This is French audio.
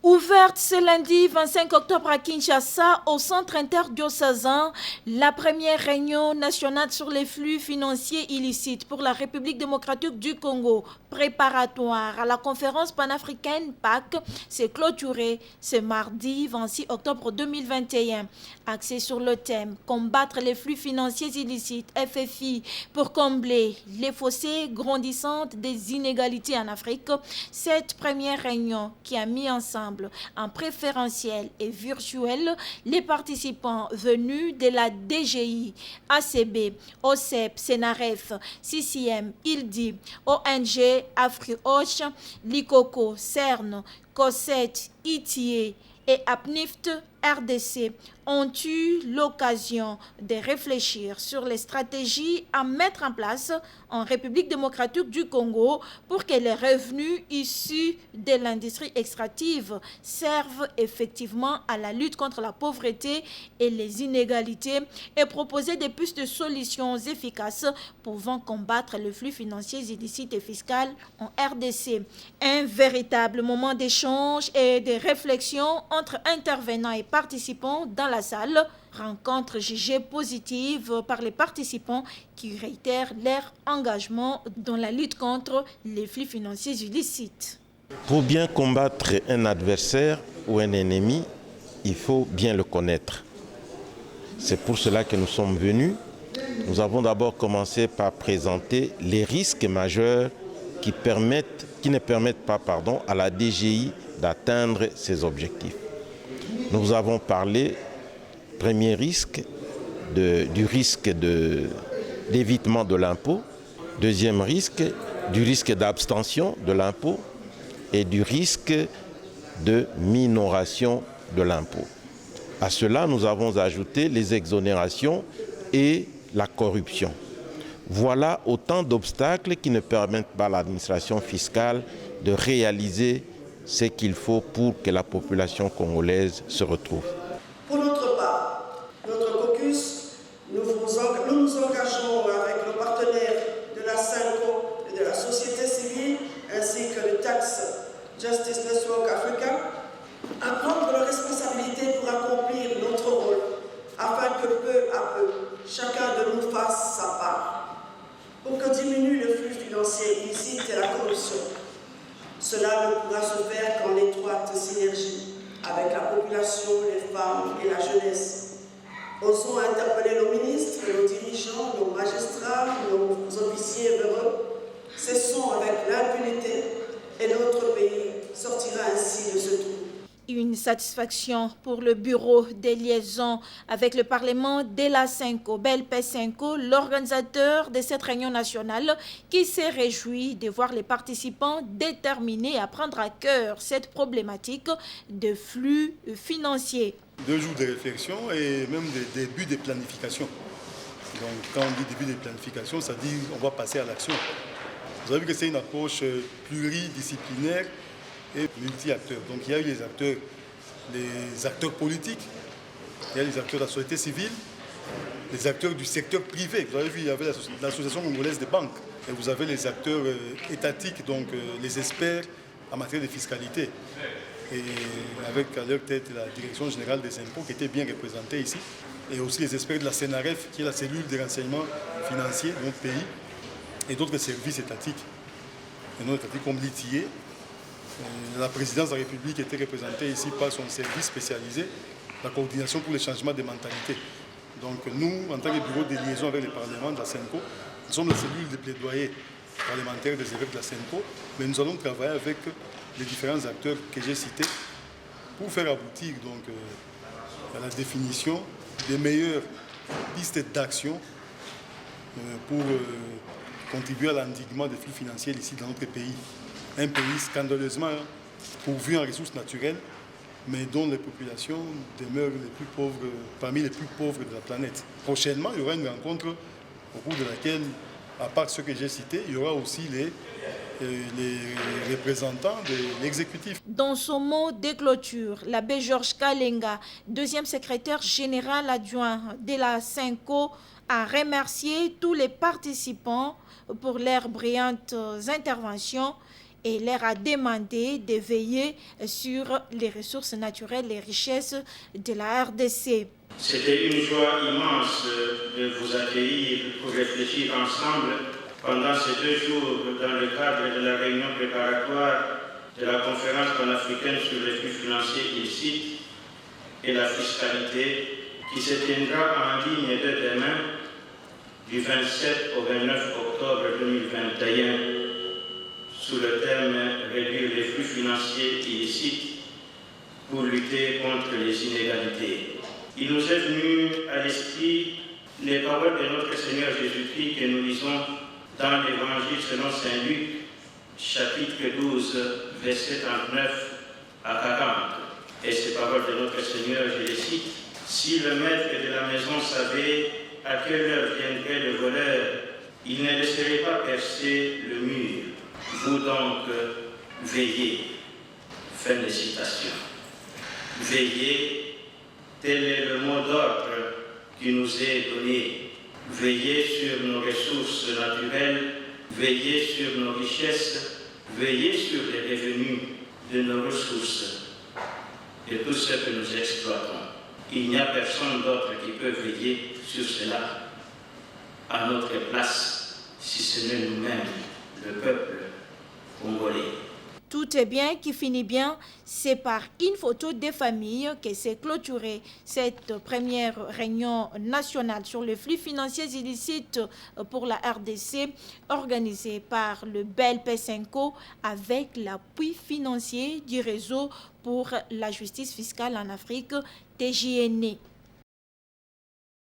Ouverte ce lundi 25 octobre à Kinshasa, au centre interdiocésain, la première réunion nationale sur les flux financiers illicites pour la République démocratique du Congo, préparatoire à la conférence panafricaine PAC, s'est clôturée ce mardi 26 octobre 2021. Axée sur le thème « Combattre les flux financiers illicites FFI pour combler les fossés grandissantes des inégalités en Afrique », cette première réunion qui a mis ensemble en préférentiel et virtuel les participants venus de la DGI, ACB, OCEP, Senaref, CCM, ILDI, ONG, AfriHoche, Likoko, CERN, COSET, ITIE et APNIFT RDC ont eu l'occasion de réfléchir sur les stratégies à mettre en place en République démocratique du Congo pour que les revenus issus de l'industrie extractive servent effectivement à la lutte contre la pauvreté et les inégalités et proposer des pistes de solutions efficaces pouvant combattre le flux financier illicite et fiscal en RDC. Un véritable moment d'échange et de réflexion entre intervenants et participants dans la salle, rencontre jugée positive par les participants qui réitèrent leur engagement dans la lutte contre les flux financiers illicites. Pour bien combattre un adversaire ou un ennemi, il faut bien le connaître. C'est pour cela que nous sommes venus. Nous avons d'abord commencé par présenter les risques majeurs qui ne permettent pas à la DGI d'atteindre ses objectifs. Nous avons parlé, premier risque, du risque d'évitement de l'impôt, deuxième risque, du risque d'abstention de l'impôt et du risque de minoration de l'impôt. À cela, nous avons ajouté les exonérations et la corruption. Voilà autant d'obstacles qui ne permettent pas à l'administration fiscale de réaliser ce qu'il faut pour que la population congolaise se retrouve. Pour notre part, notre caucus, nous nous engageons avec nos partenaires de la CENCO et de la société civile, ainsi que le Tax Justice Network Africa, à prendre nos responsabilités pour accomplir notre rôle, afin que peu à peu, chacun de nous fasse sa part, pour que diminue le flux financier illicite et la corruption. Cela ne pourra se faire qu'en étroite synergie avec la population, les femmes et la jeunesse. Osons interpeller nos ministres, nos dirigeants, nos magistrats, nos officiers véreux. Cessons avec l'impunité et notre pays sortira ainsi de ce trou. Une satisfaction pour le bureau des liaisons avec le Parlement de la CENCO, BELPE CENCO, l'organisateur de cette réunion nationale qui s'est réjoui de voir les participants déterminés à prendre à cœur cette problématique de flux financiers. 2 jours de réflexion et même des débuts de planification. Donc quand on dit début de planification, ça dit on va passer à l'action. Vous avez vu que c'est une approche pluridisciplinaire et multi-acteurs. Donc il y a eu les acteurs politiques, il y a les acteurs de la société civile, les acteurs du secteur privé. Vous avez vu, il y avait l'association congolaise des banques. Et vous avez les acteurs étatiques, donc les experts en matière de fiscalité. Et avec à leur tête la direction générale des impôts qui était bien représentée ici. Et aussi les experts de la CNRF, qui est la cellule de renseignement financier de notre pays, et d'autres services étatiques. Et non étatiques comme l'ITIE. La présidence de la République était représentée ici par son service spécialisé, la coordination pour les changements de mentalité. Donc nous, en tant que bureau de liaison avec le Parlement de la CENCO, nous sommes la cellule de plaidoyer parlementaire des évêques de la CENCO, mais nous allons travailler avec les différents acteurs que j'ai cités pour faire aboutir donc, à la définition des meilleures pistes d'action pour contribuer à l'endiguement des flux financiers ici dans notre pays. Un pays scandaleusement pourvu en ressources naturelles, mais dont les populations demeurent les plus pauvres, parmi les plus pauvres de la planète. Prochainement, il y aura une rencontre au cours de laquelle, à part ceux que j'ai cités, il y aura aussi les représentants de l'exécutif. Dans son mot de clôture, l'abbé Georges Kalenga, deuxième secrétaire général adjoint de la CENCO, a remercié tous les participants pour leurs brillantes interventions et leur a demandé de veiller sur les ressources naturelles, les richesses de la RDC. C'était une joie immense de vous accueillir pour réfléchir ensemble pendant ces 2 jours dans le cadre de la réunion préparatoire de la conférence panafricaine sur les flux financiers illicites et la fiscalité qui se tiendra en ligne dès demain du 27 au 29 octobre 2021 sous le thème « Réduire les flux financiers illicites pour lutter contre les inégalités ». Il nous est venu à l'esprit les paroles de notre Seigneur Jésus-Christ que nous lisons dans l'Évangile selon Saint Luc, chapitre 12, versets 39 à 40. Et ces paroles de notre Seigneur, je les cite. « Si le maître de la maison savait à quelle heure viendrait le voleur, il ne laisserait pas percer le mur. Vous donc, veillez. » Fin de citation. Veillez, tel est le mot d'ordre qui nous est donné. Veillez sur nos ressources naturelles, veillez sur nos richesses, veillez sur les revenus de nos ressources et tout ce que nous exploitons. Il n'y a personne d'autre qui peut veiller sur cela à notre place, si ce n'est nous-mêmes, le peuple congolais. Tout est bien qui finit bien, c'est par une photo des familles que s'est clôturée cette première réunion nationale sur les flux financiers illicites pour la RDC, organisée par le BEL-P5O avec l'appui financier du réseau pour la justice fiscale en Afrique, TJNE.